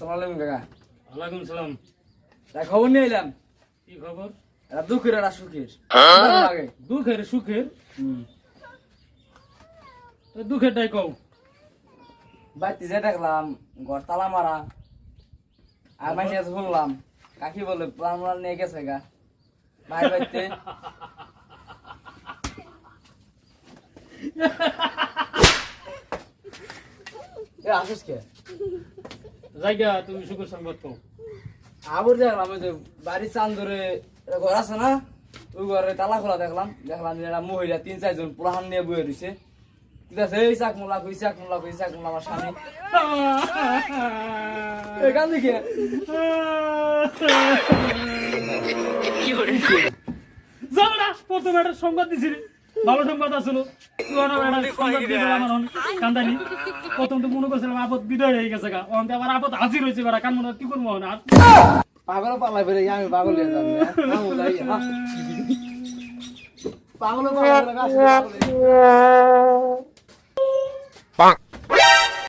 আসসালামু আলাইকুম কাকা। ওয়ালাইকুম সালাম। তাই খবর নিয়ে এলাম। কি খবর? এটা দুঃখের আর সুখের। লাগে দুঃখের সুখের? হুম। তো দুঃখেরটাই কও। বাড়িতে যে দেখলাম ঘর তালা মারা। আর মাসে শুনলাম কাকি বলে প্লান নিয়ে গেছে গা ভাই বাড়িতে। এ আসিস কে? জায়গা তুমি সুখের সংবাদ কও। আবার দেখলাম ওই যে বাড়ির চান ধরে ঘর আছে না, ওই ঘরে তালা খোলা দেখলাম এরা মহিলা ৩-৪ জন পুরাহান নিয়ে বয়ে দিছে। ঠিক আছে, এই চাক মোলা কই চাক মোলা কই চাক মোলা আমার স্বামী এখান থেকে যাও না, প্রথমে একটা সংবাদ দিছিলি, ভালো সংবাদ আসলো। কান্দানি প্রথম তো মনে করছিলাম আপদ বিদায় হয়ে গেছে গা, অন্তে আবার আপদ হাজির হয়েছে বেড়া। কান মনে কি করবো না পাগল পাল্লা ফেরে আমি পাগল হয়ে যাবো পাগল পাগল